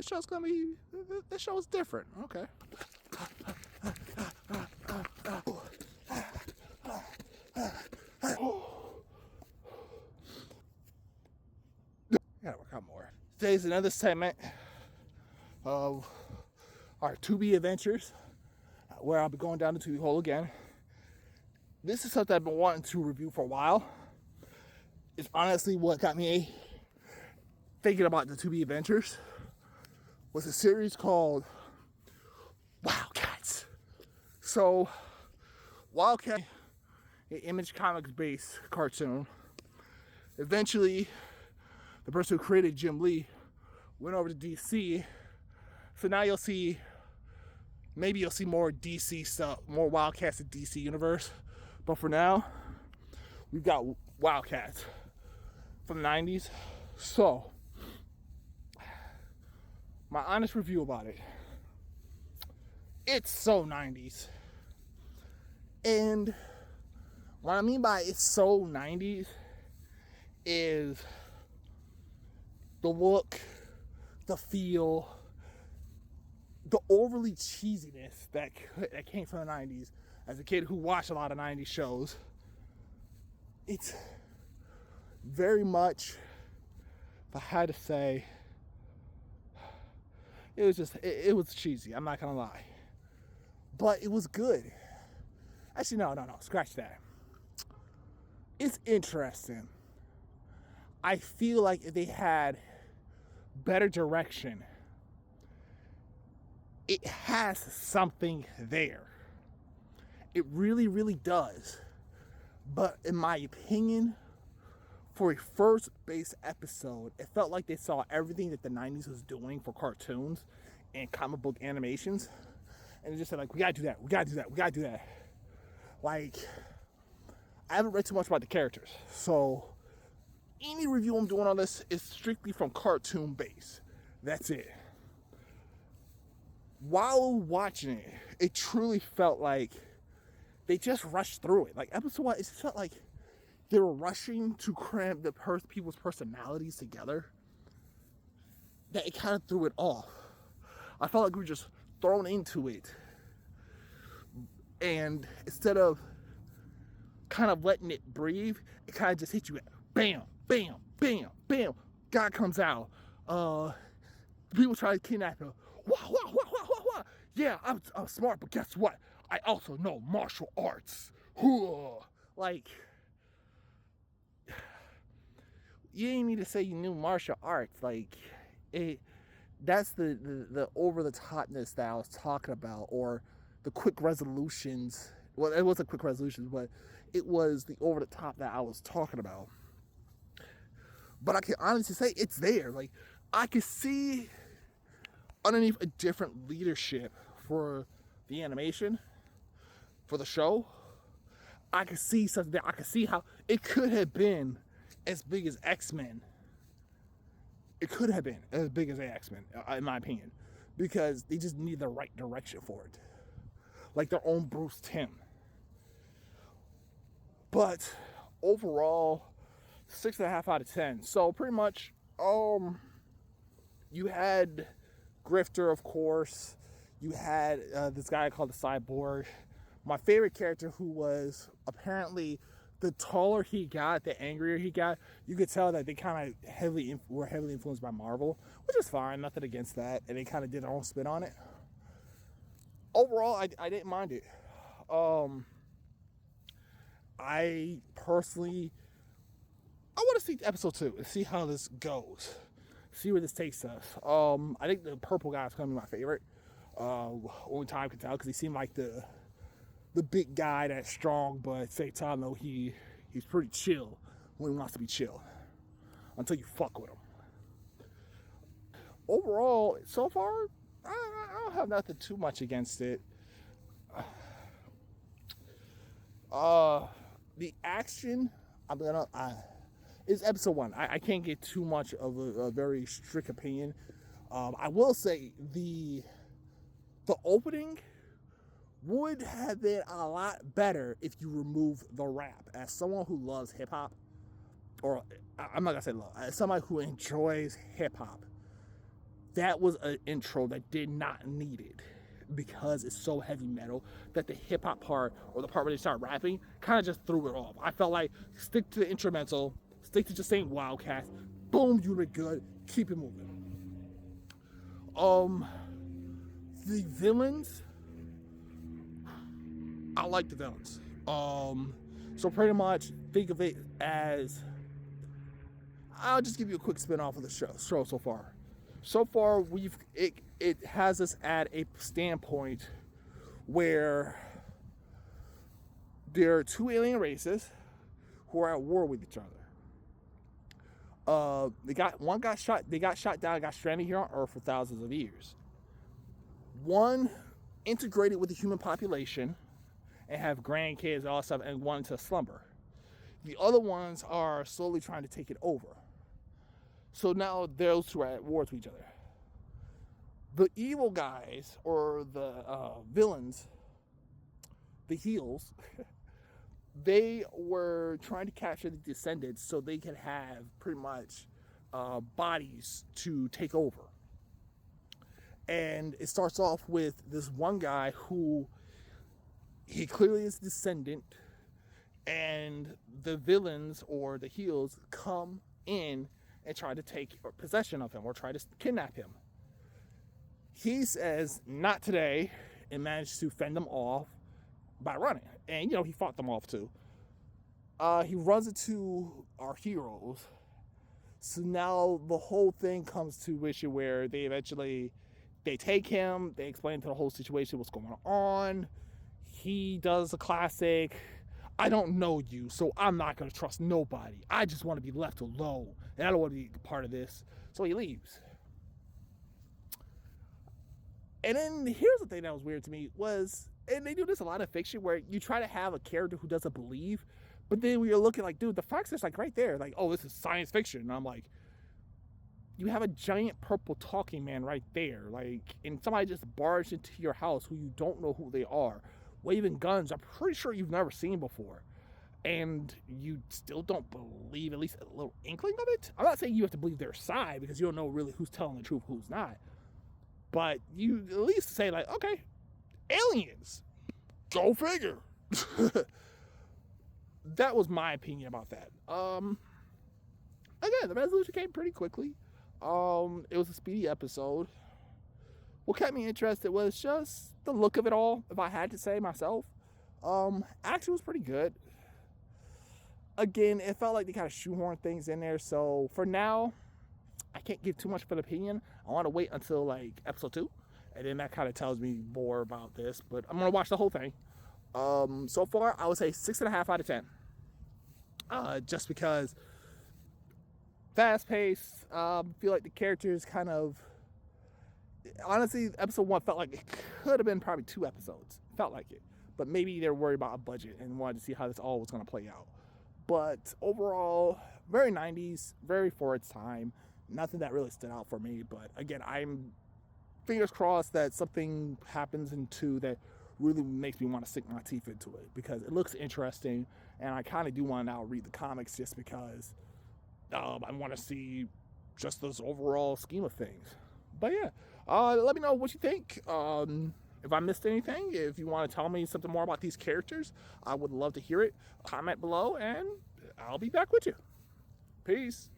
show's gonna be, this show's different. Okay. Gotta work out more. Today's another segment of our Tubi adventures, where I'll be going down the Tubi hole again. This is something I've been wanting to review for a while. It's honestly what got me thinking about the Tubi adventures. Was a series called Wildcats. So, Wildcat, an Image Comics based cartoon. Eventually, the person who created Jim Lee went over to DC. So now maybe you'll see more DC stuff, more Wildcats in DC universe. But for now, we've got Wildcats from the 90s. So, my honest review about it. It's so 90s. And what I mean by it's so 90s is the look, the feel, the overly cheesiness that came from the 90s. As a kid who watched a lot of 90s shows, it's very much, if I had to say, it was cheesy. I'm not gonna lie. But it was good. Actually, no, scratch that. It's interesting. I feel like if they had better direction, it has something there. It really, really does. But in my opinion, for a first base episode, it felt like they saw everything that the 90s was doing for cartoons and comic book animations. And they just said, like, we gotta do that. Like, I haven't read too much about the characters. So, any review I'm doing on this is strictly from cartoon base. That's it. While watching it, it truly felt like they just rushed through it. Like, episode 1, it just felt like they were rushing to cram the people's personalities together. That it kind of threw it off. I felt like we were just thrown into it. And instead of kind of letting it breathe, it kind of just hit you at bam, bam, bam, bam. God comes out. People try to kidnap him. Wah. Yeah, I'm smart, but guess what? I also know martial arts. Like, you ain't need to say you knew martial arts. Like, that's the over the topness that I was talking about, or the quick resolutions. Well, it wasn't quick resolutions, but it was the over the top that I was talking about. But I can honestly say it's there. Like, I could see underneath a different leadership for the animation, for the show. I could see something there. I could see how it could have been as big as X-Men. It could have been as big as X-Men, in my opinion, because they just need the right direction for it. Like their own Bruce Timm. But overall, 6.5 out of 10. So pretty much, you had Grifter, of course. You had this guy called the Cyborg. My favorite character, who was apparently, the taller he got, the angrier he got, you could tell that they kind of were heavily influenced by Marvel, which is fine, nothing against that, and they kind of did their own spin on it. Overall, I didn't mind it. I personally, I want to see episode 2 and see how this goes, see where this takes us. I think the purple guy is going to be my favorite. Only time can tell, because he seemed like the big guy that's strong, but at the same time, though, he's pretty chill when he wants to be chill, until you fuck with him. Overall, so far, I don't have nothing too much against it. The action, is episode 1. I can't get too much of a very strict opinion. I will say the opening would have been a lot better if you remove the rap. As someone who loves hip hop, or I'm not gonna say love, as somebody who enjoys hip hop, that was an intro that did not need it, because it's so heavy metal that the hip hop part, or the part where they start rapping, kind of just threw it off. I felt like, stick to the instrumental, stick to just saying Wildcats, boom, you did good, keep it moving. The villains, I like the villains. So pretty much think of it as, I'll just give you a quick spin off of the show so far. So far, it has us at a standpoint where there are two alien races who are at war with each other. They got shot down, got stranded here on Earth for thousands of years. One integrated with the human population and have grandkids and all that stuff, and one to slumber. The other ones are slowly trying to take it over. So now those two are at war with each other. The evil guys, or the villains, the heels, they were trying to capture the descendants so they could have pretty much bodies to take over. And it starts off with this one guy who, he clearly is a descendant, and the villains, or the heels, come in and try to take possession of him or try to kidnap him. He says, not today, and managed to fend them off by running. And, he fought them off too. He runs into our heroes. So now the whole thing comes to issue where they take him, they explain to the whole situation what's going on. He does a classic, I don't know you, so I'm not going to trust nobody. I just want to be left alone, and I don't want to be part of this. So he leaves. And then here's the thing that was weird to me was, and they do this a lot of fiction, where you try to have a character who doesn't believe, but then when you're looking like, dude, the facts is like right there, like, oh, this is science fiction. And I'm like, you have a giant purple talking man right there, like, and somebody just barged into your house who you don't know who they are, waving guns I'm pretty sure you've never seen before, and you still don't believe at least a little inkling of it. I'm not saying you have to believe their side, because you don't know really who's telling the truth, who's not, but you at least say, like, okay, aliens, go figure. That was my opinion about that. Again, the resolution came pretty quickly. It was a speedy episode. What kept me interested was just the look of it all, if I had to say myself. Action was pretty good. Again, it felt like they kind of shoehorned things in there, so for now, I can't give too much of an opinion. I want to wait until, like, episode 2, and then that kind of tells me more about this, but I'm going to watch the whole thing. So far, I would say 6.5 out of 10. Just because fast-paced, feel like the characters kind of, honestly, episode 1 felt like it could have been probably 2 episodes. Felt like it. But maybe they're worried about a budget and wanted to see how this all was going to play out. But overall, very 90s, very for its time. Nothing that really stood out for me. But again, I'm fingers crossed that something happens in 2 that really makes me want to sink my teeth into it, because it looks interesting, and I kind of do want to now read the comics just because I want to see just this overall scheme of things. But yeah, let me know what you think. If I missed anything, if you want to tell me something more about these characters, I would love to hear it. Comment below, and I'll be back with you. Peace.